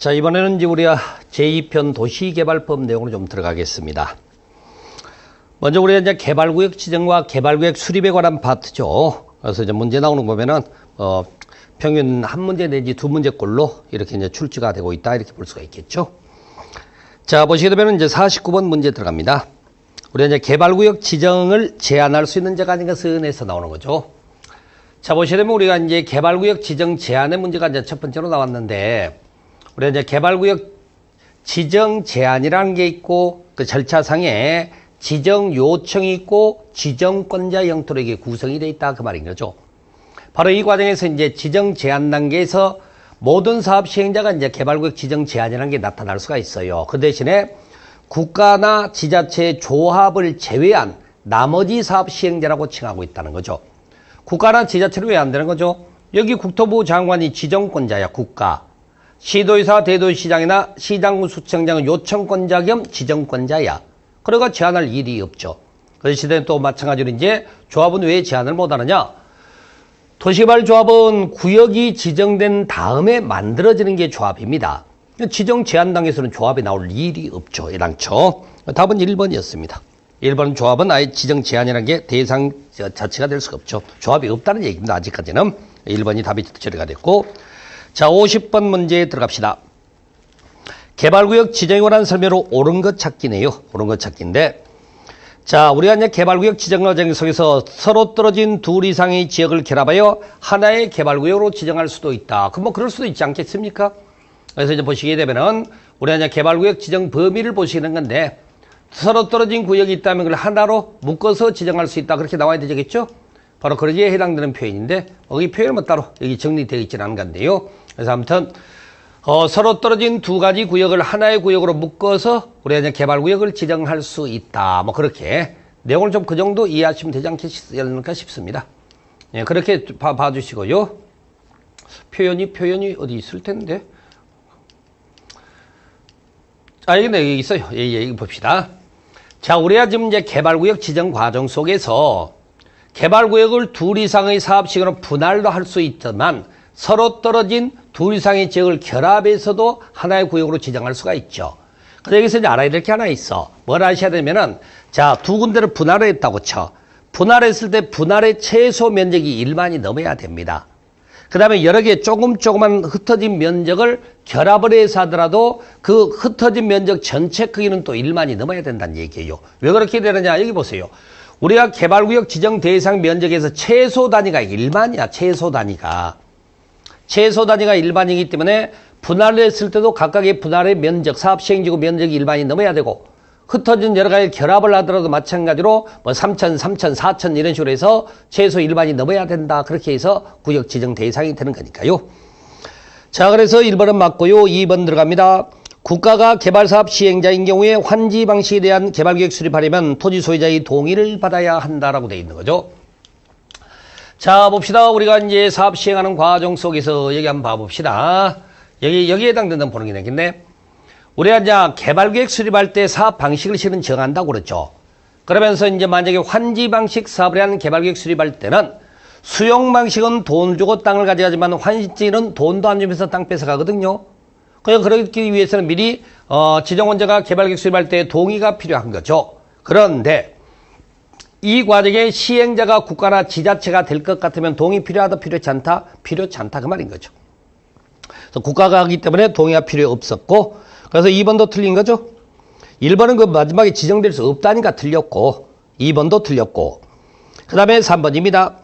자, 이번에는 이제 우리가 제2편 도시개발법 내용으로 좀 들어가겠습니다. 먼저 우리가 이제 개발구역 지정과 개발구역 수립에 관한 파트죠. 그래서 이제 문제 나오는 거 보면은, 평균 한 문제 내지 두 문제꼴로 이렇게 이제 출제가 되고 있다. 이렇게 볼 수가 있겠죠. 자, 보시게 되면 이제 49번 문제 들어갑니다. 우리가 이제 개발구역 지정을 제한할 수 있는 자가 아닌가 선에서 나오는 거죠. 자, 보시게 되면 우리가 이제 개발구역 지정 제한의 문제가 이제 첫 번째로 나왔는데, 우리가 이제 개발구역 지정 제한이라는 게 있고, 그 절차상에 지정 요청이 있고, 지정권자 형태로 이게 구성이 되어 있다. 그 말인 거죠. 바로 이 과정에서 이제 지정 제한 단계에서 모든 사업 시행자가 이제 개발구역 지정 제한이라는 게 나타날 수가 있어요. 그 대신에 국가나 지자체의 조합을 제외한 나머지 사업 시행자라고 칭하고 있다는 거죠. 국가나 지자체는 왜 안 되는 거죠? 여기 국토부 장관이 지정권자야, 국가. 시도의사, 대도시장이나 시장군 수청장은 요청권자 겸 지정권자야. 그러니까 제한할 일이 없죠. 그 시대는 또 마찬가지로 이제 조합은 왜 제한을 못하느냐? 도시개발조합은 구역이 지정된 다음에 만들어지는 게 조합입니다. 지정 제한 단계에서는 조합이 나올 일이 없죠. 애당초. 답은 1번이었습니다. 1번 조합은 아예 지정 제한이라는 게 대상 자체가 될 수가 없죠. 조합이 없다는 얘기입니다. 아직까지는. 1번이 답이 처리가 됐고. 자, 50번 문제에 들어갑시다. 개발구역 지정에 관한 설명으로 옳은 것 찾기네요. 옳은 것 찾기인데. 자, 우리가 이제 개발구역 지정 과정 속에서 서로 떨어진 둘 이상의 지역을 결합하여 하나의 개발구역으로 지정할 수도 있다. 그럼 뭐 그럴 수도 있지 않겠습니까? 그래서 이제 보시게 되면은 우리가 이제 개발구역 지정 범위를 보시는 건데 서로 떨어진 구역이 있다면 그걸 하나로 묶어서 지정할 수 있다. 그렇게 나와야 되겠죠? 바로 거기에 해당되는 표현인데 여기 표현은 뭐 따로 여기 정리되어 있지는 않은 건데요. 그래서 아무튼 서로 떨어진 두 가지 구역을 하나의 구역으로 묶어서 우리가 이제 개발구역을 지정할 수 있다. 뭐 그렇게 내용을 좀 그 정도 이해하시면 되지 않겠을까 싶습니다. 예, 그렇게 봐주시고요. 표현이 어디 있을 텐데. 여기 있어요. 여기 봅시다. 자, 우리가 지금 이제 개발구역 지정 과정 속에서 개발구역을 둘 이상의 사업식으로 분할도 할 수 있지만 서로 떨어진 둘 이상의 지역을 결합해서도 하나의 구역으로 지정할 수가 있죠. 근데 여기서 이제 알아야 될 게 하나 있어. 뭘 아셔야 되면은, 자, 두 군데를 분할을 했다고 쳐. 분할했을 때 분할의 최소 면적이 1만이 넘어야 됩니다. 그 다음에 여러 개 조그만 흩어진 면적을 결합을 해서 하더라도 그 흩어진 면적 전체 크기는 또 1만이 넘어야 된다는 얘기예요. 왜 그렇게 되느냐? 여기 보세요. 우리가 개발구역 지정 대상 면적에서 최소 단위가 1만이야. 최소 단위가 1만이기 때문에 분할을 했을 때도 각각의 분할의 면적, 사업 시행지구 면적이 1만이 넘어야 되고 흩어진 여러 가지 결합을 하더라도 마찬가지로 뭐 3천, 4천 이런 식으로 해서 최소 1만이 넘어야 된다. 그렇게 해서 구역 지정 대상이 되는 거니까요. 자, 그래서 1번은 맞고요. 2번 들어갑니다. 국가가 개발사업 시행자인 경우에 환지 방식에 대한 개발계획 수립하려면 토지 소유자의 동의를 받아야 한다라고 되어 있는 거죠. 자, 봅시다. 우리가 이제 사업 시행하는 과정 속에서 여기 한번 봐봅시다. 여기에 해당된다는 보는 게 되겠네. 우리가 이제 개발계획 수립할 때 사업 방식을 실은 정한다고 그랬죠. 그러면서 이제 만약에 환지 방식 사업을 하는 개발계획 수립할 때는 수용 방식은 돈 주고 땅을 가져가지만 환지는 돈도 안 주면서 땅 뺏어가거든요. 그러기 위해서는 미리 지정원자가 개발계획 수립할 때 동의가 필요한 거죠. 그런데 이 과정에 시행자가 국가나 지자체가 될 것 같으면 동의 필요하다, 필요치 않다? 필요치 않다 그 말인 거죠. 그래서 국가가 하기 때문에 동의가 필요 없었고 그래서 2번도 틀린 거죠. 1번은 그 마지막에 지정될 수 없다니까 틀렸고 2번도 틀렸고 그 다음에 3번입니다.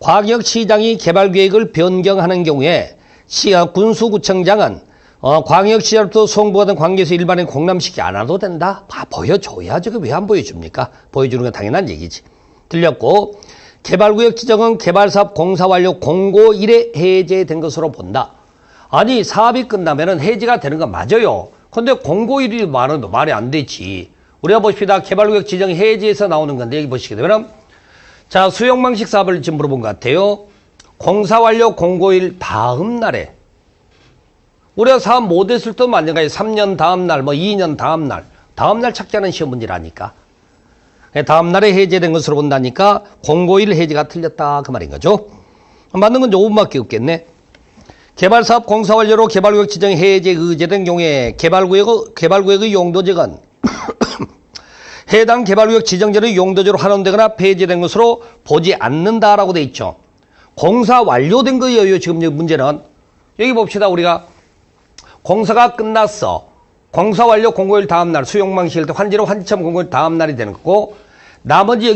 광역시장이 개발계획을 변경하는 경우에 군수구청장은 광역시장부터 송부받은 관계에서 일반인 공람시키지 않아도 된다? 보여줘야죠. 왜 안 보여줍니까? 보여주는 건 당연한 얘기지. 틀렸고 개발구역 지정은 개발사업 공사 완료 공고일에 해제된 것으로 본다. 아니 사업이 끝나면은 해제가 되는 건 맞아요. 근데 공고일이 말이 안 되지. 우리가 보십시다. 개발구역 지정 해제에서 나오는 건데 여기 보시게 되면 자, 수용방식 사업을 지금 물어본 것 같아요. 공사 완료 공고일 다음 날에 우리가 사업 못했을 때도 마찬가지 3년 다음 날, 뭐 2년 다음 날 찾기하는 시험 문제라니까. 다음 날에 해제된 것으로 본다니까 공고일 해제가 틀렸다 그 말인 거죠. 맞는 건 5분밖에 없겠네. 개발사업 공사 완료로 개발구역 지정 해제 의제된 경우에 개발구역의 용도지역은 해당 개발구역 지정지역의 용도지로 환원되거나 폐지된 것으로 보지 않는다라고 돼 있죠. 공사 완료된 거예요. 지금 문제는. 여기 봅시다. 우리가 공사가 끝났어. 공사 완료 공고일 다음날 수용망 시일 때 환지로 환지참 공고일 다음날이 되는 거고, 나머지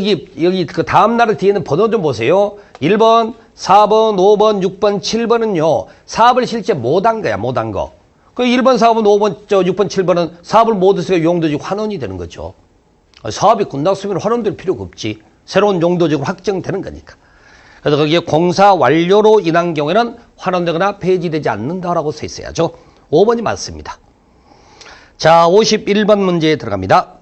여기 그 다음날 뒤에는 번호 좀 보세요. 1번, 4번, 5번, 6번, 7번은요. 사업을 실제 못한 거야. 못한 거. 그 1번, 4번, 5번, 6번, 7번은 사업을 못해서 용도지역 환원이 되는 거죠. 사업이 끝났으면 환원될 필요가 없지. 새로운 용도지역으로 확정되는 거니까. 그래서 거기에 공사 완료로 인한 경우에는 환원되거나 폐지되지 않는다라고 써 있어야죠. 5번이 맞습니다. 자, 51번 문제에 들어갑니다.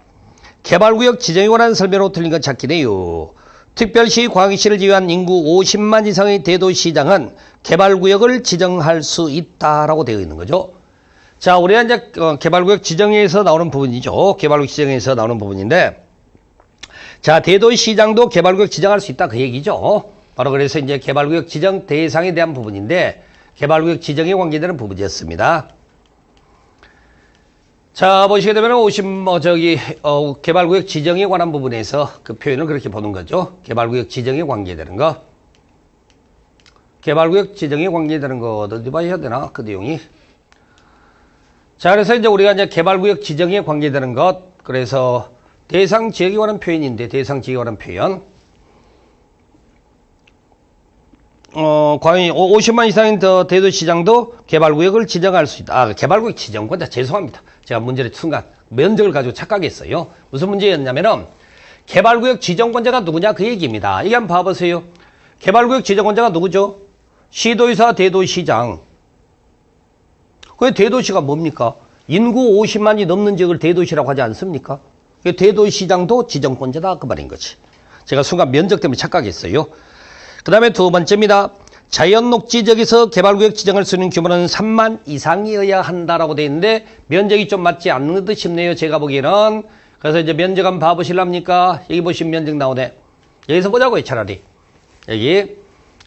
개발구역 지정에 관한 설명으로 틀린 건 찾기네요. 특별시 광역시를 제외한 인구 50만 이상의 대도시장은 개발구역을 지정할 수 있다라고 되어 있는 거죠. 자, 우리가 이제 개발구역 지정에서 나오는 부분이죠. 개발구역 지정에서 나오는 부분인데, 자, 대도시장도 개발구역 지정할 수 있다 그 얘기죠. 바로 그래서 이제 개발구역 지정 대상에 대한 부분인데, 개발구역 지정에 관계되는 부분이었습니다. 자, 보시게 되면 개발구역 지정에 관한 부분에서 그 표현을 그렇게 보는 거죠. 개발구역 지정에 관계되는 거. 개발구역 지정에 관계되는 거 어디 봐야 되나? 그 내용이. 자, 그래서 이제 우리가 이제 개발구역 지정에 관계되는 것. 그래서 대상 지역에 관한 표현인데, 대상 지역에 관한 표현. 50만 이상인 대도시장도 개발구역을 지정할 수 있다. 개발구역 지정권자, 죄송합니다. 제가 문제를 순간 면적을 가지고 착각했어요. 무슨 문제였냐면은 개발구역 지정권자가 누구냐 그 얘기입니다. 이게 한번 봐보세요. 개발구역 지정권자가 누구죠? 시도의사, 대도시장. 그 대도시가 뭡니까? 인구 50만이 넘는 지역을 대도시라고 하지 않습니까? 대도시장도 지정권자다 그 말인 거지. 제가 순간 면적 때문에 착각했어요. 그 다음에 두 번째입니다. 자연녹지지역에서 개발구역 지정할 수 있는 규모는 3만 이상이어야 한다라고 되어 있는데 면적이 좀 맞지 않는 듯 싶네요. 제가 보기에는. 그래서 이제 면적 한번 봐보실랍니까? 여기 보시면 면적 나오네. 여기서 보자고요. 차라리. 여기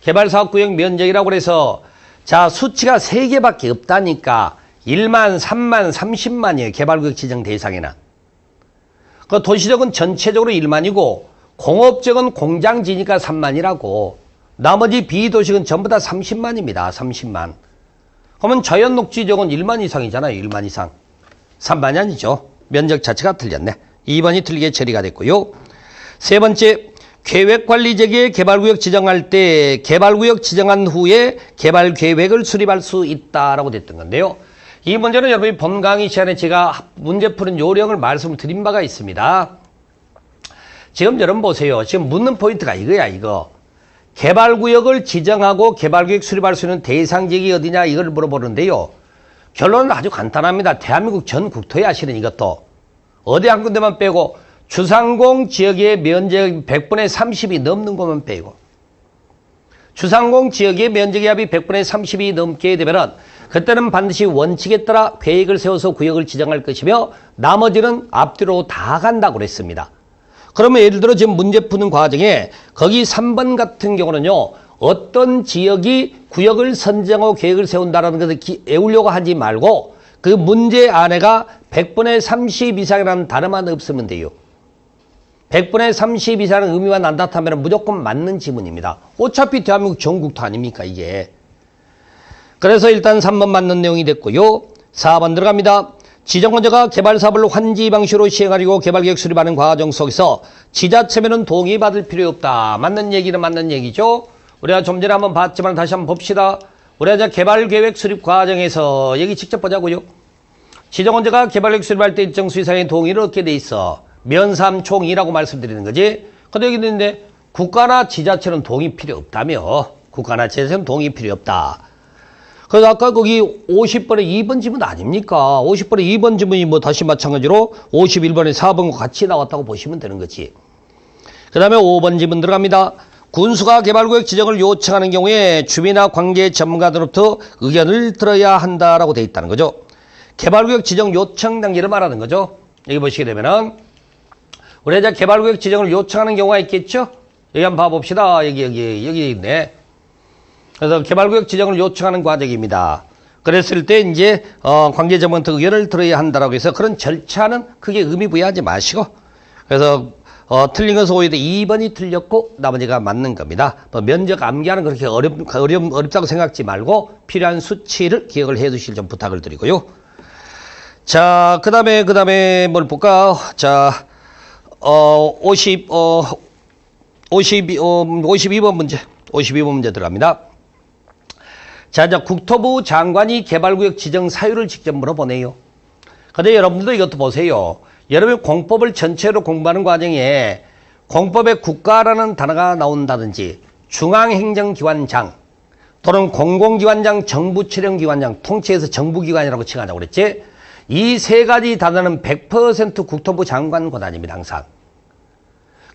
개발사업구역 면적이라고 그래서 자, 수치가 3개밖에 없다니까 1만, 3만, 30만이에요. 개발구역 지정 대상에는. 그 도시적은 전체적으로 1만이고 공업적은 공장지니까 3만이라고. 나머지 비도식은 전부 다 30만입니다. 30만. 그러면 자연녹지지역은 1만 이상이잖아요. 1만 이상. 3만이 아니죠. 면적 자체가 틀렸네. 2번이 틀리게 처리가 됐고요. 세 번째, 계획관리지역에 개발구역 지정할 때 개발구역 지정한 후에 개발계획을 수립할 수 있다라고 됐던 건데요. 이 문제는 여러분이 본 강의 시간에 제가 문제 푸는 요령을 말씀을 드린 바가 있습니다. 지금 여러분 보세요. 지금 묻는 포인트가 이거야, 이거. 개발구역을 지정하고 개발계획 수립할 수 있는 대상지역이 어디냐 이걸 물어보는데요. 결론은 아주 간단합니다. 대한민국 전 국토야 실은 이것도. 어디 한 군데만 빼고 주상공 지역의 면적 100분의 30이 넘는 것만 빼고. 주상공 지역의 면적의 합이 100분의 30이 넘게 되면은 그때는 반드시 원칙에 따라 계획을 세워서 구역을 지정할 것이며 나머지는 앞뒤로 다 간다고 그랬습니다. 그러면 예를 들어 지금 문제 푸는 과정에 거기 3번 같은 경우는요. 어떤 지역이 구역을 선정하고 계획을 세운다는 것을 애우려고 하지 말고 그 문제 안에가 100분의 30 이상이라는 단어만 없으면 돼요. 100분의 30 이상의 의미만 안 나타나면 무조건 맞는 지문입니다. 어차피 대한민국 전국토 아닙니까 이게. 그래서 일단 3번 맞는 내용이 됐고요. 4번 들어갑니다. 지정권자가 개발사업을 환지 방식으로 시행하려고 개발계획 수립하는 과정 속에서 지자체면은 동의받을 필요 없다. 맞는 얘기는 맞는 얘기죠. 우리가 좀 전에 한번 봤지만 다시 한번 봅시다. 우리가 이제 개발계획 수립 과정에서 여기 직접 보자고요. 지정권자가 개발계획 수립할 때 일정 수 이상의 동의를 얻게 돼 있어. 면삼총이라고 말씀드리는 거지. 근데 여기 있는데 국가나 지자체는 동의 필요 없다며. 국가나 지자체는 동의 필요 없다. 그래서 아까 거기 50번에 2번 지문 아닙니까? 50번에 2번 지문이 뭐 다시 마찬가지로 51번에 4번과 같이 나왔다고 보시면 되는 거지. 그 다음에 5번 지문 들어갑니다. 군수가 개발구역 지정을 요청하는 경우에 주민이나 관계 전문가들로부터 의견을 들어야 한다라고 돼 있다는 거죠. 개발구역 지정 요청 단계를 말하는 거죠. 여기 보시게 되면은 우리가 이제 개발구역 지정을 요청하는 경우가 있겠죠? 여기 한번 봐봅시다. 여기 있네. 그래서 개발구역 지정을 요청하는 과정입니다. 그랬을 때 이제 관계자분한테 의견을 들어야 한다라고 해서 그런 절차는 크게 의미 부여하지 마시고, 그래서 틀린 것은 오히려 2번이 틀렸고 나머지가 맞는 겁니다. 면적 암기하는 그렇게 어렵다고 생각지 말고 필요한 수치를 기억을 해 두실 좀 부탁을 드리고요. 자, 그 다음에 뭘 볼까? 자, 52번 문제 들어갑니다. 자, 이제 국토부 장관이 개발구역 지정 사유를 직접 물어보네요. 근데 여러분들도 이것도 보세요. 여러분 공법을 전체로 공부하는 과정에 공법에 국가라는 단어가 나온다든지 중앙행정기관장 또는 공공기관장, 정부출연기관장, 통째해서 정부기관이라고 칭하자고 그랬지. 이 세 가지 단어는 100% 국토부 장관 권한입니다. 항상.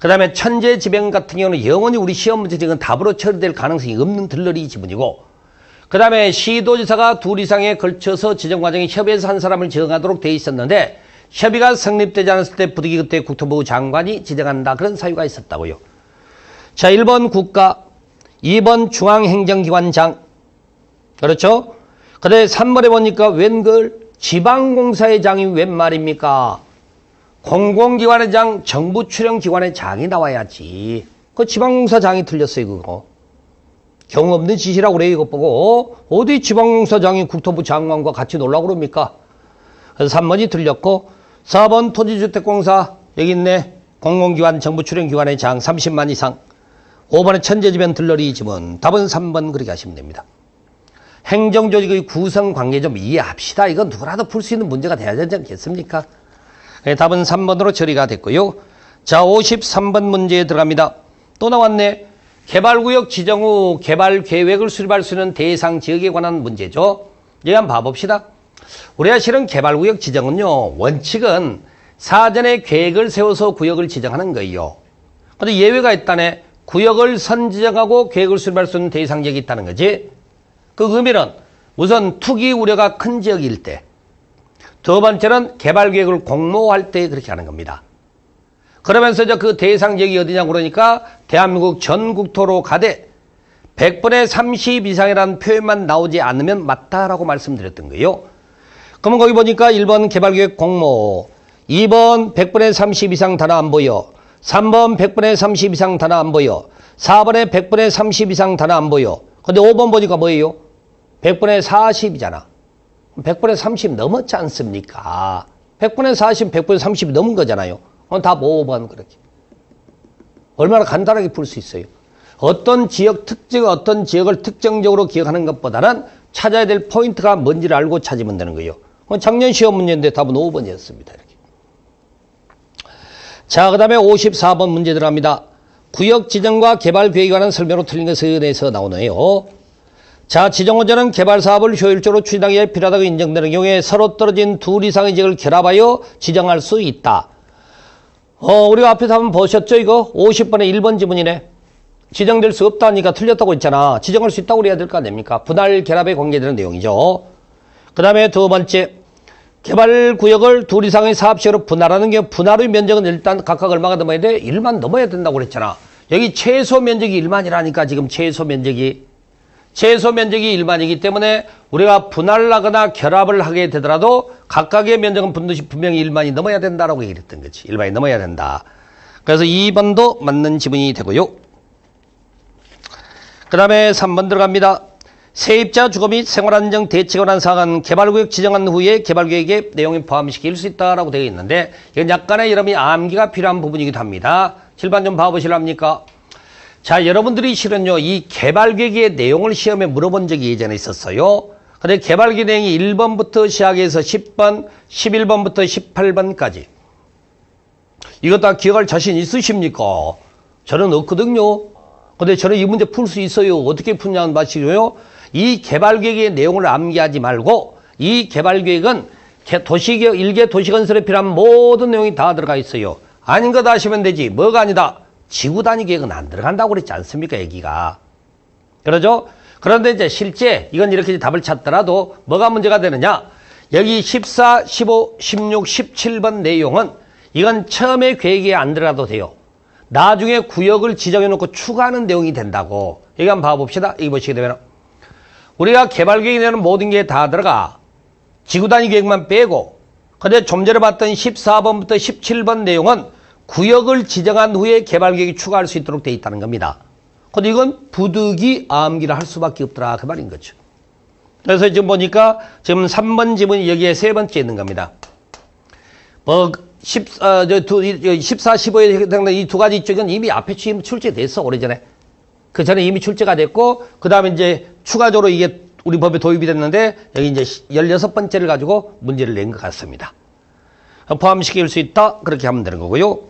그 다음에 천재지변 같은 경우는 영원히 우리 시험 문제 지금 답으로 처리될 가능성이 없는 들러리 지문이고, 그 다음에 시도지사가 둘 이상에 걸쳐서 지정 과정에 협의해서 한 사람을 지정하도록 돼 있었는데 협의가 성립되지 않았을 때 부득이 그때 국토부 장관이 지정한다. 그런 사유가 있었다고요. 자, 1번 국가, 2번 중앙행정기관장. 그렇죠? 근데 3번에 보니까 웬걸 지방공사의 장이 웬 말입니까? 공공기관의 장, 정부출연기관의 장이 나와야지. 그 지방공사 장이 틀렸어요, 그거. 경우 없는 짓이라고 그래요, 이거 보고. 어디 지방공사장이 국토부 장관과 같이 놀라고 그럽니까? 그래서 3번이 틀렸고, 4번 토지주택공사, 여기 있네. 공공기관, 정부출연기관의 장 30만 이상. 5번에 천재지변 들러리 지문. 답은 3번 그렇게 하시면 됩니다. 행정조직의 구성관계 좀 이해합시다. 이건 누구라도 풀 수 있는 문제가 돼야 되지 않겠습니까? 네, 답은 3번으로 처리가 됐고요. 자, 53번 문제에 들어갑니다. 또 나왔네. 개발구역 지정 후 개발계획을 수립할 수 있는 대상 지역에 관한 문제죠. 여기 한번 봐봅시다. 우리가 실은 개발구역 지정은요, 원칙은 사전에 계획을 세워서 구역을 지정하는 거예요. 근데 예외가 있다네. 구역을 선지정하고 계획을 수립할 수 있는 대상 지역이 있다는 거지. 그 의미는 우선 투기 우려가 큰 지역일 때, 두 번째는 개발계획을 공모할 때 그렇게 하는 겁니다. 그러면서 그 대상 지역이 어디냐고 그러니까 대한민국 전 국토로 가되 100분의 30 이상이라는 표현만 나오지 않으면 맞다라고 말씀드렸던 거예요. 그러면 거기 보니까 1번 개발계획 공모, 2번 100분의 30 이상 단어 안 보여, 3번 100분의 30 이상 단어 안 보여, 4번에 100분의 30 이상 단어 안 보여. 근데 5번 보니까 뭐예요? 100분의 40이잖아. 100분의 30 넘었지 않습니까? 100분의 40, 100분의 30이 넘은 거잖아요. 답 5번 그렇게. 얼마나 간단하게 풀 수 있어요. 어떤 지역 특징, 어떤 지역을 특정적으로 기억하는 것보다는 찾아야 될 포인트가 뭔지를 알고 찾으면 되는 거예요. 작년 시험 문제인데 답은 5번이었습니다. 이렇게. 자, 그 다음에 54번 문제 들어갑니다. 구역 지정과 개발 계획에 관한 설명으로 틀린 것에 대해서 나오네요. 자, 지정원자는 개발 사업을 효율적으로 추진하기 위해 필요하다고 인정되는 경우에 서로 떨어진 둘 이상의 지역을 결합하여 지정할 수 있다. 우리가 앞에서 한번 보셨죠? 이거 50번의 1번 지문이네. 지정될 수 없다니까 틀렸다고 했잖아. 지정할 수 있다고 그래야 될 거 아닙니까? 분할 결합에 관계되는 내용이죠. 그 다음에 두 번째, 개발구역을 둘 이상의 사업시로 분할하는 경우 분할의 면적은 일단 각각 얼마가 넘어야 돼? 1만 넘어야 된다고 그랬잖아. 여기 최소 면적이 1만이라니까 지금 최소 면적이 1만이기 때문에 우리가 분할하거나 결합을 하게 되더라도 각각의 면적은 분명히 1만이 넘어야 된다라고 얘기했던 거지. 1만이 넘어야 된다. 그래서 2번도 맞는 지문이 되고요. 그 다음에 3번 들어갑니다. 세입자 주거 및 생활안정 대책에 관한 사항은 개발구역 지정한 후에 개발계획에 내용을 포함시킬 수 있다라고 되어 있는데 이건 약간의 여러분이 암기가 필요한 부분이기도 합니다. 칠판 좀 봐보실랍니까? 자, 여러분들이 실은요, 이 개발계획의 내용을 시험에 물어본 적이 예전에 있었어요. 근데 개발계획 내용이 1번부터 시작해서 10번, 11번부터 18번까지. 이거 다 기억할 자신 있으십니까? 저는 없거든요. 근데 저는 이 문제 풀 수 있어요. 어떻게 푸냐는 마시고요. 이 개발계획의 내용을 암기하지 말고 이 개발계획은 일개 도시건설에 필요한 모든 내용이 다 들어가 있어요. 아닌 것 하시면 되지. 뭐가 아니다. 지구단위 계획은 안 들어간다고 그랬지 않습니까, 여기가. 그러죠? 그런데 이제 실제 이건 이렇게 답을 찾더라도 뭐가 문제가 되느냐? 여기 14, 15, 16, 17번 내용은 이건 처음에 계획에 안 들어가도 돼요. 나중에 구역을 지정해 놓고 추가하는 내용이 된다고. 여기 한번 봐봅시다. 여기 보시게 되면 우리가 개발계획에 내는 모든 게 다 들어가. 지구단위 계획만 빼고. 근데 좀 전에 봤던 14번부터 17번 내용은 구역을 지정한 후에 개발계획이 추가할 수 있도록 되어 있다는 겁니다. 근데 이건 부득이 암기를 할 수밖에 없더라. 그 말인 거죠. 그래서 지금 보니까 지금 3번 지문이 여기에 세 번째 있는 겁니다. 14, 15에 해당되는 이 두 가지 쪽은 이미 앞에 출제됐어, 오래전에. 그 전에 이미 출제가 됐고, 그 다음에 이제 추가적으로 이게 우리 법에 도입이 됐는데, 여기 이제 16번째를 가지고 문제를 낸 것 같습니다. 포함시킬 수 있다. 그렇게 하면 되는 거고요.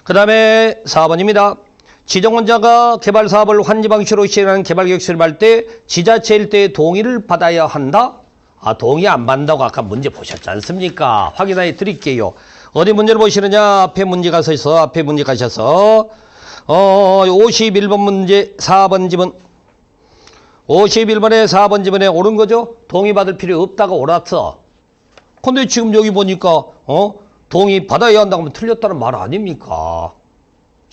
그 다음에 4번입니다. 지정원자가 개발 사업을 환지 방식으로 시행하는 개발계획 수립할 때 지자체 일대의 동의를 받아야 한다? 동의 안 받는다고 아까 문제 보셨지 않습니까? 확인해 드릴게요. 어디 문제를 보시느냐? 앞에 문제 가셔서, 앞에 문제 가셔서, 51번 문제 4번 지문. 51번에 4번 지문에 옳은 거죠? 동의 받을 필요 없다고 옳았어. 근데 지금 여기 보니까, 동의 받아야 한다고 하면 틀렸다는 말 아닙니까?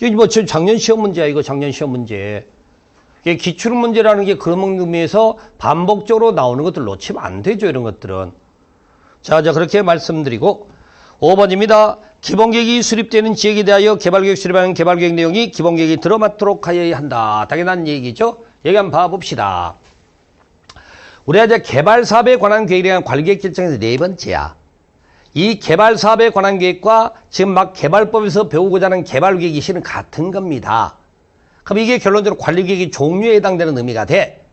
이거 뭐 작년 시험 문제야, 이거 작년 시험 문제. 이게 기출 문제라는 게 그런 의미에서 반복적으로 나오는 것들 놓치면 안 되죠, 이런 것들은. 자, 그렇게 말씀드리고, 5번입니다. 기본계획이 수립되는 지역에 대하여 개발계획 수립하는 개발계획 내용이 기본계획에 들어맞도록 하여야 한다. 당연한 얘기죠. 여기 한번 봐봅시다. 우리가 이제 개발사업에 관한 계획에 대한 관리계획 결정에서 네 번째야. 이 개발사업에 관한 계획과 지금 막 개발법에서 배우고자 하는 개발계획이 실은 같은 겁니다. 그럼 이게 결론적으로 관리계획의 종류에 해당되는 의미가 돼.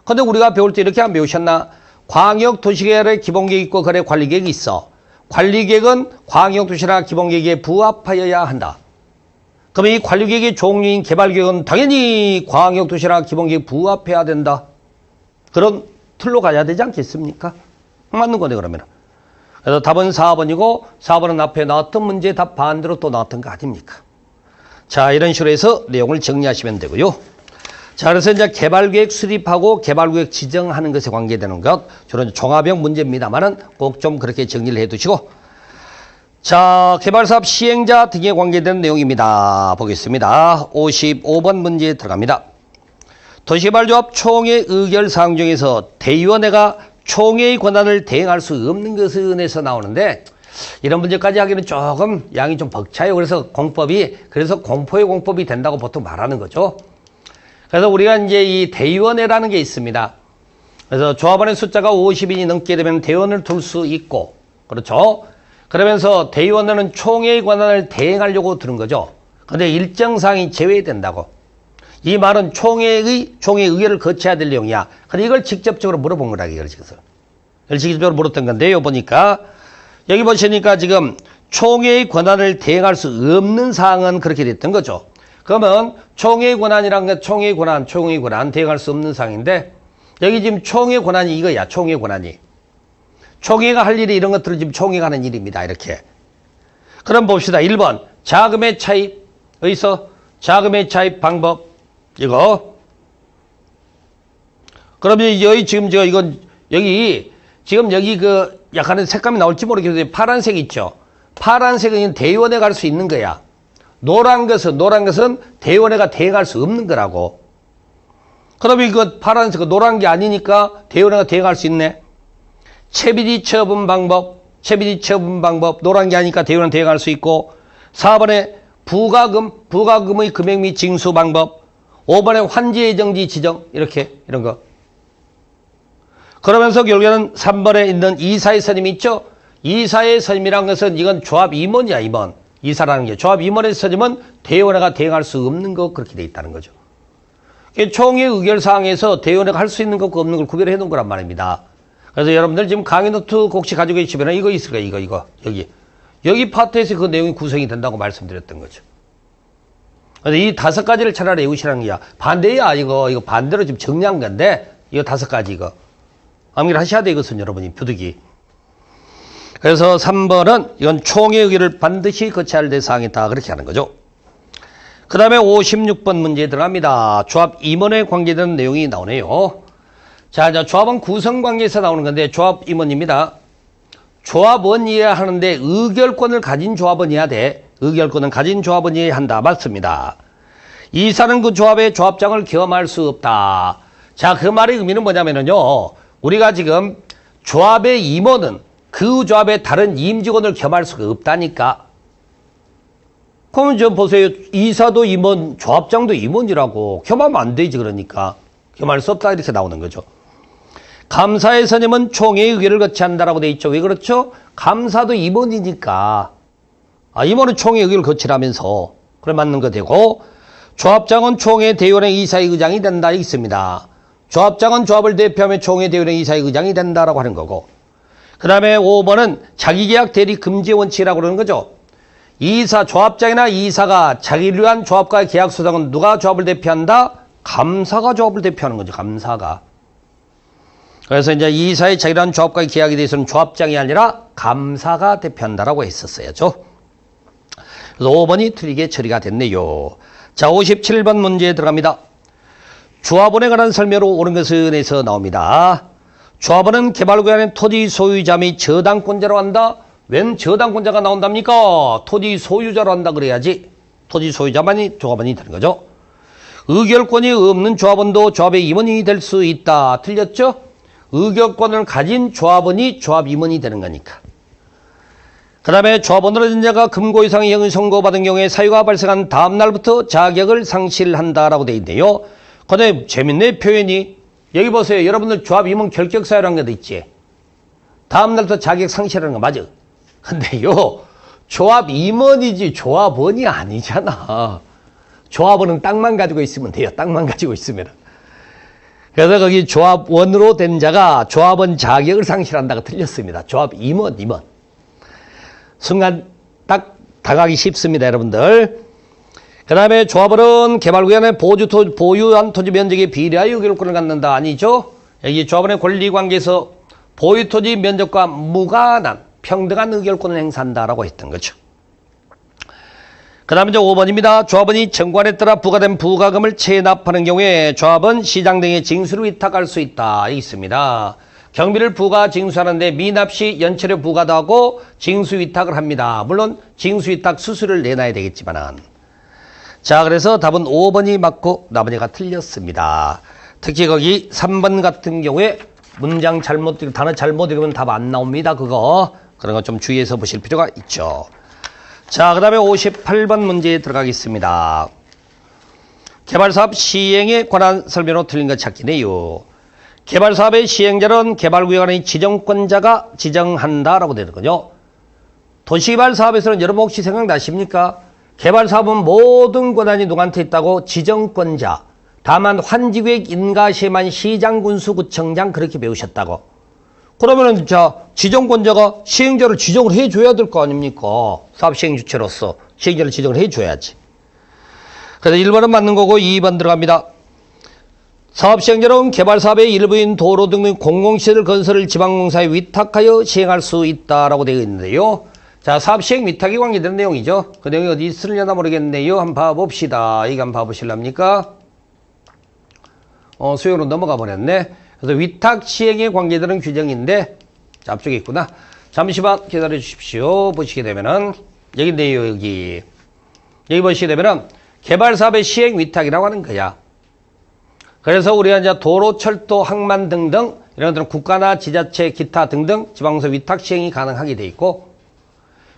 근데 우리가 배울 때 이렇게 안 배우셨나? 광역도시개발의 기본계획 있고 그래 관리계획이 있어. 관리계획은 광역도시나 기본계획에 부합하여야 한다. 그럼 이 관리계획의 종류인 개발계획은 당연히 광역도시나 기본계획에 부합해야 된다. 그런 틀로 가야 되지 않겠습니까? 맞는 거네, 그러면. 그래서 답은 4번이고 4번은 앞에 나왔던 문제 답 반대로 또 나왔던 거 아닙니까? 자, 이런 식으로 해서 내용을 정리하시면 되고요. 자, 그래서 이제 개발계획 수립하고 개발구역 지정하는 것에 관계되는 것, 주로 종합형 문제입니다만은 꼭 좀 그렇게 정리를 해 두시고. 자, 개발사업 시행자 등에 관계되는 내용입니다. 보겠습니다. 55번 문제에 들어갑니다. 도시개발조합 총회 의결사항 중에서 대의원회가 총회의 권한을 대행할 수 없는 것은에서 나오는데, 이런 문제까지 하기는 조금 양이 좀 벅차요. 그래서 그래서 공포의 공법이 된다고 보통 말하는 거죠. 그래서 우리가 이제 이 대의원회라는 게 있습니다. 그래서 조합원의 숫자가 50인이 넘게 되면 대의원을 둘 수 있고, 그렇죠? 그러면서 대의원회는 총회의 권한을 대행하려고 드는 거죠. 근데 일정 사항이 제외된다고. 이 말은 총회 의결을 거쳐야 될 내용이야. 근데 이걸 직접적으로 물어본 거라, 이걸 지금. 직접적으로 물었던 건데요, 보니까. 여기 보시니까 지금 총회의 권한을 대행할 수 없는 사항은 그렇게 됐던 거죠. 그러면 총회의 권한이란 게 총회의 권한 대행할 수 없는 사항인데, 여기 지금 총회 권한이 이거야, 총회 권한이. 총회가 할 일이 이런 것들은 지금 총회가 하는 일입니다, 이렇게. 그럼 봅시다. 1번. 자금의 차입. 어디서? 자금의 차입 방법. 이거. 그러면 여기 지금 여기 약간의 색감이 나올지 모르겠는데 파란색 있죠? 파란색은 대의원회 갈 수 있는 거야. 노란 것은 대의원회가 대행할 수 없는 거라고. 그러면 이거 파란색, 노란 게 아니니까 대의원회가 대행할 수 있네. 채비지 처분 방법, 노란 게 아니니까 대의원회는 대행할 수 있고. 4번에 부가금의 금액 및 징수 방법. 5번에 환지예정지 지정, 이런 거. 그러면서 결국에는 3번에 있는 이사의 선임이 있죠? 이사의 선임이란 것은 이건 조합 임원이야, 임원. 이사라는 게. 조합 임원의 선임은 대의원회가 대행할 수 없는 거, 그렇게 돼 있다는 거죠. 총회 의결사항에서 대의원회가 할 수 있는 것과 없는 걸 구별해 놓은 거란 말입니다. 그래서 여러분들 지금 강의 노트 혹시 가지고 계시면 이거 있을 거예요, 이거. 여기 파트에서 그 내용이 구성이 된다고 말씀드렸던 거죠. 그래서 이 5가지를 차라리 외우시라는 거야. 반대야, 이거 반대로 지금 정리한 건데, 이거 5가지 이거. 암기를 하셔야 돼, 이것은 여러분이, 부득이. 그래서 3번은 이건 총회 의결을 반드시 거쳐야 될 사항이다. 그렇게 하는 거죠. 그 다음에 56번 문제에 들어갑니다. 조합 임원에 관계되는 내용이 나오네요. 자, 조합원 구성 관계에서 나오는 건데, 조합 임원입니다. 조합원이어야 하는데 의결권을 가진 조합원이어야 돼. 의결권을 가진 조합원이어야 한다. 맞습니다. 이사는 그 조합의 조합장을 겸할 수 없다. 자, 그 말의 의미는 뭐냐면요. 우리가 지금 조합의 임원은 그 조합의 다른 임직원을 겸할 수가 없다니까. 그러면 좀 보세요. 이사도 임원, 조합장도 임원이라고. 겸하면 안 되지, 그러니까. 겸할 수 없다, 이렇게 나오는 거죠. 감사의 선임은 총회의 의결을 거치한다라고 돼 있죠. 왜 그렇죠? 감사도 임원이니까. 임원은 총회의 의결을 거치라면서. 그래, 맞는 거 되고. 조합장은 총회 대의원회 이사의 의장이 된다, 있습니다. 조합장은 조합을 대표하며 총회 대의원회 이사의 의장이 된다라고 하는 거고. 그 다음에 5번은 자기계약 대리 금지 원칙이라고 그러는 거죠. 조합장이나 이사가 자기를 위한 조합과의 계약 소송은 누가 조합을 대표한다? 감사가 조합을 대표하는 거죠. 감사가. 그래서 이제 이사의 자기를 위한 조합과의 계약에 대해서는 조합장이 아니라 감사가 대표한다라고 했었어야죠. 그래서 5번이 틀리게 처리가 됐네요. 자, 57번 문제에 들어갑니다. 조합원에 관한 설명으로 옳은 것은에서 나옵니다. 조합원은 개발구역의 토지 소유자 및 저당권자로 한다. 웬 저당권자가 나온답니까? 토지 소유자로 한다 그래야지. 토지 소유자만이 조합원이 되는 거죠. 의결권이 없는 조합원도 조합의 임원이 될 수 있다. 틀렸죠? 의결권을 가진 조합원이 조합 임원이 되는 거니까. 그 다음에 조합원으로 된 자가 금고 이상의 형을 선고받은 경우에 사유가 발생한 다음 날부터 자격을 상실한다라고 되어 있네요. 근데 재밌네, 표현이. 여기 보세요. 여러분들 조합 임원 결격 사유라는 게 있지. 다음 날부터 자격 상실하는 거 맞아. 근데요, 조합 임원이지 조합원이 아니잖아. 조합원은 땅만 가지고 있으면 돼요. 땅만 가지고 있으면. 그래서 거기 조합원으로 된 자가 조합원 자격을 상실한다가 틀렸습니다. 조합 임원. 순간 딱 다가기 쉽습니다, 여러분들. 그 다음에 조합원은 개발구역의 보유한 토지 면적에 비례하여 의결권을 갖는다. 아니죠? 여기 조합원의 권리관계에서 보유토지 면적과 무관한 평등한 의결권을 행사한다라고 했던 거죠. 그 다음에 이제 5번입니다. 조합원이 정관에 따라 부과된 부과금을 체납하는 경우에 조합은 시장 등의 징수를 위탁할 수 있다. 있습니다. 경비를 부과 징수하는데 미납 시 연체료 부과도 하고 징수 위탁을 합니다. 물론 징수 위탁 수수료를 내놔야 되겠지만은. 자, 그래서 답은 5번이 맞고 나머지가 틀렸습니다. 특히 거기 3번 같은 경우에 문장 잘못, 단어 잘못 읽으면 답 안 나옵니다. 그런 거 좀 주의해서 보실 필요가 있죠. 자, 그 다음에 58번 문제에 들어가겠습니다. 개발사업 시행에 관한 설명으로 틀린 것 찾기네요. 개발사업의 시행자는 개발구역 안의 지정권자가 지정한다라고 되는 거죠. 도시개발 사업에서는 여러분 혹시 생각나십니까? 개발사업은 모든 권한이 누구한테 있다고? 지정권자. 다만 환지구역 인가시에만 시장, 군수, 구청장 그렇게 배우셨다고. 그러면은 지정권자가 시행자를 지정을 해줘야 될 거 아닙니까? 사업 시행 주체로서 시행자를 지정을 해줘야지. 그래서 1번은 맞는 거고 2번 들어갑니다. 사업 시행자는 개발사업의 일부인 도로 등 공공시설 건설을 지방공사에 위탁하여 시행할 수 있다라고 되어 있는데요. 자, 사업 시행 위탁에 관계된 내용이죠. 그 내용이 어디 있으려나 모르겠네요. 한번 봐봅시다. 이거 한번 봐보실랍니까? 수요로 넘어가 버렸네. 그래서 위탁 시행에 관계되는 규정인데, 자, 앞쪽에 있구나. 잠시만 기다려 주십시오. 보시게 되면은, 여기 있네요, 여기. 여기 보시게 되면은, 개발사업의 시행 위탁이라고 하는 거야. 그래서 우리가 이제 도로, 철도, 항만 등등, 이런 것들은 국가나 지자체, 기타 등등 지방공사 위탁 시행이 가능하게 돼 있고,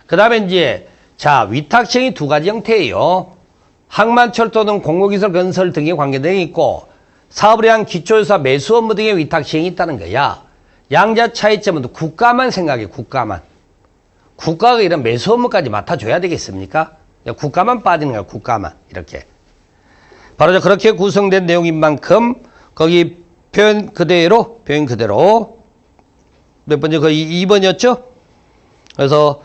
그 다음에 이제, 자, 위탁 시행이 두 가지 형태예요. 항만, 철도 등 공공시설 건설 등에 관계되어 있고, 사업을 위한 기초유사 매수 업무 등의 위탁 시행이 있다는 거야. 양자 차이점은 국가만 생각해, 국가만. 국가가 이런 매수 업무까지 맡아줘야 되겠습니까? 국가만 빠지는 거야, 국가만. 이렇게. 바로 그렇게 구성된 내용인 만큼, 거기 표현 그대로, 몇 번째, 거의 2번이었죠? 그래서,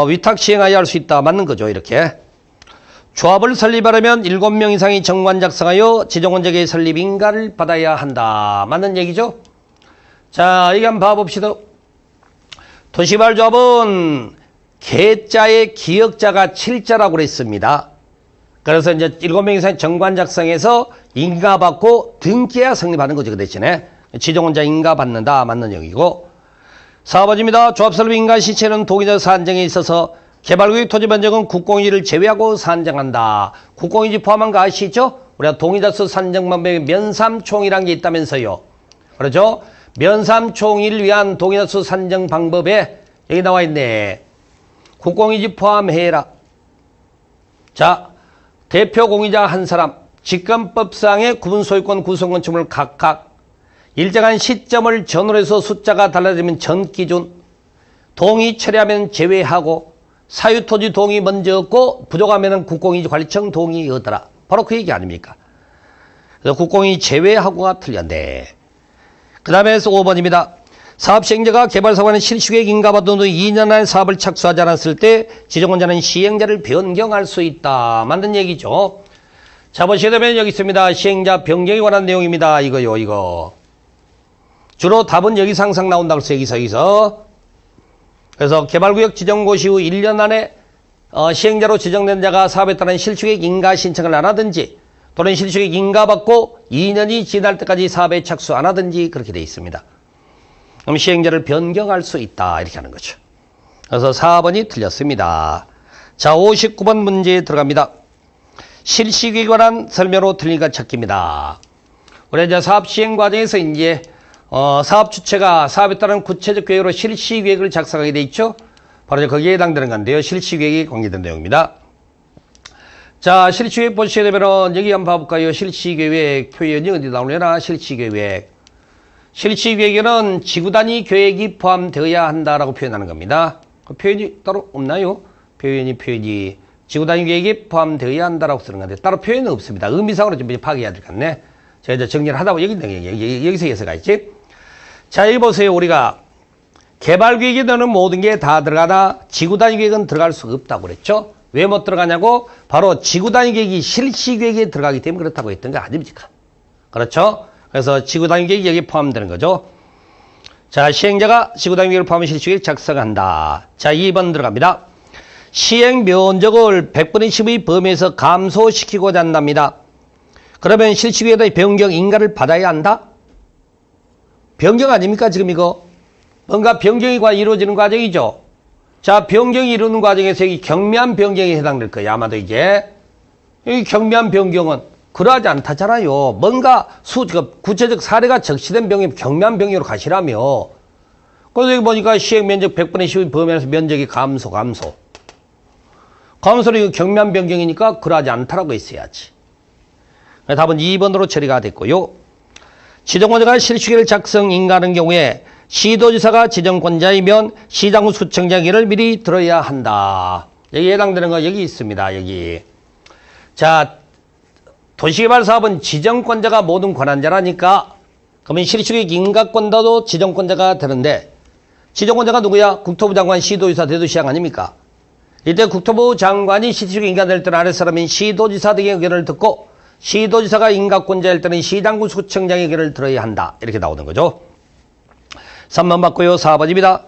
위탁 시행하여 할 수 있다. 맞는 거죠, 이렇게. 조합을 설립하려면 7명 이상의 정관 작성하여 지정원자의 설립 인가를 받아야 한다. 맞는 얘기죠? 자, 이거 한번 봐봅시다. 도시개발조합은 개자의 기역자가 7자라고 그랬습니다. 그래서 이제 7명 이상의 정관 작성해서 인가 받고 등기해야 성립하는 거죠. 그 대신에. 지정원자 인가 받는다. 맞는 얘기고. 4번입니다. 조합 설립 인가 시체는 동의자 산정에 있어서 개발구역 토지 면적은 국공유지를 제외하고 산정한다. 국공유지 포함한 거 아시죠? 우리가 동의자수 산정 방법에 면삼총이라는 게 있다면서요. 그렇죠? 면삼총을 위한 동의자수 산정 방법에 여기 나와 있네. 국공유지 포함해라. 자, 대표 공유자 한 사람, 직권법상의 구분소유권 구성건축물을 각각 일정한 시점을 전후로 해서 숫자가 달라지면 전 기준, 동의 처리하면 제외하고, 사유토지 동의 먼저 얻고 부족하면 국공유지관리청 동의 얻어라. 바로 그 얘기 아닙니까? 그래서 국공유지 제외하고가 틀렸네. 그 다음에 5번입니다. 사업시행자가 개발사업하는 실시계획 인가받은 후 2년 안에 사업을 착수하지 않았을 때 지정권자는 시행자를 변경할 수 있다. 맞는 얘기죠. 자, 보시게 되면 여기 있습니다. 시행자 변경에 관한 내용입니다. 이거요, 이거. 주로 답은 여기서 항상 나온다고 했어요. 여기서. 그래서 개발구역 지정고시 후 1년 안에 시행자로 지정된 자가 사업에 따른 실시계획 인가 신청을 안 하든지 또는 실시계획 인가받고 2년이 지날 때까지 사업에 착수 안 하든지 그렇게 되어 있습니다. 그럼 시행자를 변경할 수 있다. 이렇게 하는 거죠. 그래서 4번이 틀렸습니다. 자, 59번 문제에 들어갑니다. 실시계획에 관한 설명으로 틀린 것 찾기입니다. 우리 이제 사업 시행 과정에서 이제 사업 주체가 사업에 따른 구체적 계획으로 실시계획을 작성하게 돼 있죠. 바로 거기에 해당되는 건데요. 실시계획이 공개된 내용입니다. 자, 실시계획 보시게 되면은 여기 한번 봐볼까요? 실시계획 표현이 어디 나오려나? 실시계획. 실시계획에는 지구단위 계획이 포함되어야 한다라고 표현하는 겁니다. 그 표현이 따로 없나요? 표현이 지구단위 계획이 포함되어야 한다라고 쓰는 건데 따로 표현은 없습니다. 의미상으로 좀 파악해야 될 것 같네. 제가 이제 정리를 하다 보니 여기서 해석가 있지. 자, 여기 보세요. 우리가 개발계획에 넣는 모든 게 다 들어가다 지구단위 계획은 들어갈 수가 없다고 그랬죠. 왜 못 들어가냐고? 바로 지구단위 계획이 실시계획에 들어가기 때문에 그렇다고 했던 거 아닙니까? 그렇죠? 그래서 지구단위 계획이 여기에 포함되는 거죠. 자, 시행자가 지구단위 계획을 포함한 실시계획 작성한다. 자, 2번 들어갑니다. 시행 면적을 100분의 10의 범위에서 감소시키고자 한답니다. 그러면 실시계획의 변경 인가를 받아야 한다? 변경 아닙니까? 지금 이거 뭔가 변경이 이루어지는 과정이죠. 자, 변경이 이루는 과정에서 이 경미한 변경에 해당될 거예요. 아마도 이제 이 경미한 변경은 그러하지 않다잖아요. 뭔가 구체적 사례가 적시된 변경이 경미한 변경으로 가시라며. 그래서 여기 보니까 시행 면적 100분의 10의 범위에서 면적이 감소로 이거 경미한 변경이니까 그러하지 않다라고 했어야지. 답은 2번으로 처리가 됐고요. 지정권자가 실시계획을 작성 인가하는 경우에 시도지사가 지정권자이면 시장구 수청장에게를 미리 들어야 한다. 여기 해당되는 거 여기 있습니다. 여기. 자, 도시개발사업은 지정권자가 모든 권한자라니까 그러면 실시계획 인가권자도 지정권자가 되는데 지정권자가 누구야? 국토부 장관, 시도지사, 대도시장 아닙니까? 이때 국토부 장관이 실시계획 인가될 때는 아랫사람인 시도지사 등의 의견을 듣고 시도지사가 인가권자일 때는 시장구 수청장의 의견을 들어야 한다. 이렇게 나오는 거죠. 3번 맞고요. 4번입니다.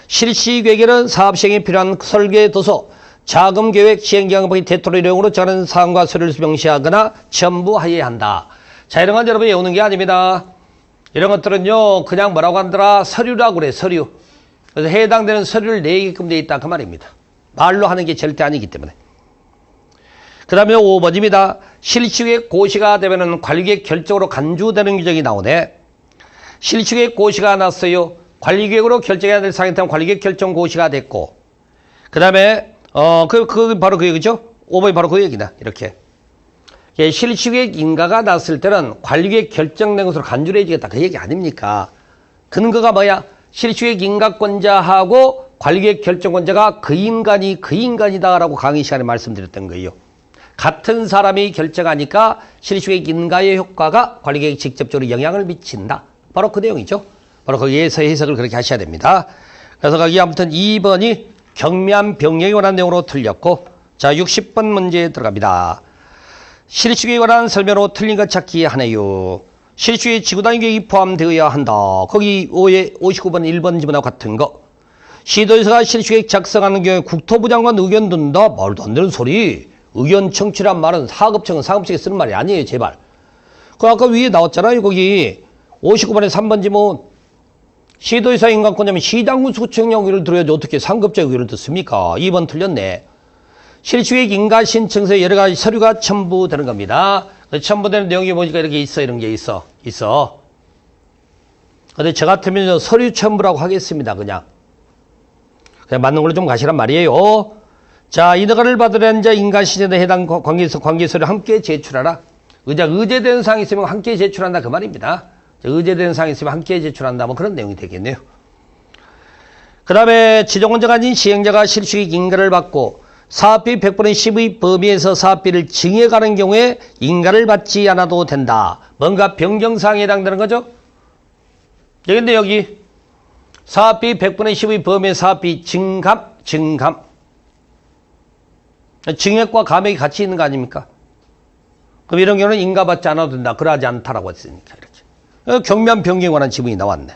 실시계획에는 사업시행에 필요한 설계 도서, 자금계획, 시행경영의 대토의 내용으로 정하는 사항과 서류를 명시하거나 첨부하여야 한다. 자, 이런 건 여러분이 외우는 게 아닙니다. 이런 것들은요, 그냥 뭐라고 하더라? 서류라고 그래, 서류. 그래서 해당되는 서류를 내게끔 되어 있다. 그 말입니다. 말로 하는 게 절대 아니기 때문에. 그 다음에 5번입니다. 실시계획 고시가 되면은 관리계획 결정으로 간주되는 규정이 나오네. 실시계획 고시가 났어요. 관리계획으로 결정해야 될 사항에 따른 관리계획 결정 고시가 됐고. 그 다음에, 바로 그 얘기죠? 5번이 바로 그 얘기다. 이렇게. 실시계획 인가가 났을 때는 관리계획 결정된 것으로 간주를 해주겠다. 그 얘기 아닙니까? 근거가 뭐야? 실시계획 인가권자하고 관리계획 결정권자가 그 인간이다라고 강의 시간에 말씀드렸던 거예요. 같은 사람이 결정하니까 실시계획 인가의 효과가 관리계획에 직접적으로 영향을 미친다. 바로 그 내용이죠. 바로 거기에서 해석을 그렇게 하셔야 됩니다. 그래서 거기 아무튼 2번이 경미한 변경에 관한 내용으로 틀렸고, 자, 60번 문제에 들어갑니다. 실시계획에 관한 설명으로 틀린 것 찾기 하네요. 실시계획 지구단위 계획이 포함되어야 한다. 거기 59번 1번 지문하고 같은 거. 시도지사가 실시계획 작성하는 경우에 국토부 장관 의견 듣는다? 말도 안 되는 소리. 의견 청취란 말은 사급청에 쓰는 말이 아니에요. 제발. 그 아까 위에 나왔잖아요. 거기 59번에 3번 지문. 시도지사 인가권자면 시장군 수청장 의견을 들어야지 어떻게 상급자 의견을 듣습니까? 2번 틀렸네. 실시계획 인가 신청서에 여러 가지 서류가 첨부되는 겁니다. 첨부되는 내용이 보니까 이렇게 있어, 이런 게 있어. 근데 저 같으면 서류 첨부라고 하겠습니다, 그냥 맞는 걸로 좀 가시란 말이에요. 자, 인허가를 받으려는 자 인가 신청에 해당 관계서를 함께 제출하라. 의제되는 사항이 있으면 함께 제출한다, 그 말입니다. 의제되는 사항이 있으면 함께 제출한다, 뭐 그런 내용이 되겠네요. 그 다음에 지정원자가 아닌 시행자가 실시계획 인가를 받고 사업비 100분의 10의 범위에서 사업비를 증액하는 경우에 인가를 받지 않아도 된다. 뭔가 변경사항에 해당되는 거죠? 여기인데 여기 사업비 100분의 10의 범위의 사업비 증감. 증액과 감액이 같이 있는 거 아닙니까? 그럼 이런 경우는 인가받지 않아도 된다. 그러지 않다라고 했으니까 이렇게. 경면 변경에 관한 지문이 나왔네.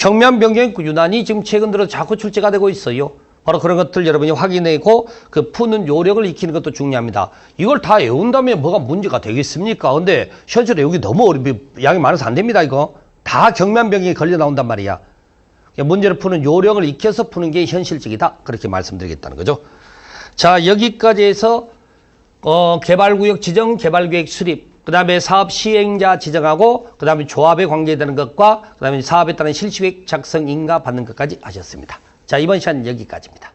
경면 변경이 유난히 지금 최근 들어 자꾸 출제가 되고 있어요. 바로 그런 것들 여러분이 확인하고 그 푸는 요령을 익히는 것도 중요합니다. 이걸 다 외운다면 뭐가 문제가 되겠습니까? 근데 현실에 여기 너무 양이 많아서 안 됩니다, 이거. 다 경면 변경이 걸려 나온단 말이야. 문제를 푸는 요령을 익혀서 푸는 게 현실적이다. 그렇게 말씀드리겠다는 거죠. 자, 여기까지 해서 개발구역 지정, 개발계획 수립, 그 다음에 사업 시행자 지정하고, 그 다음에 조합에 관계되는 것과, 그 다음에 사업에 따른 실시계획 작성 인가 받는 것까지 하셨습니다. 자, 이번 시간은 여기까지입니다.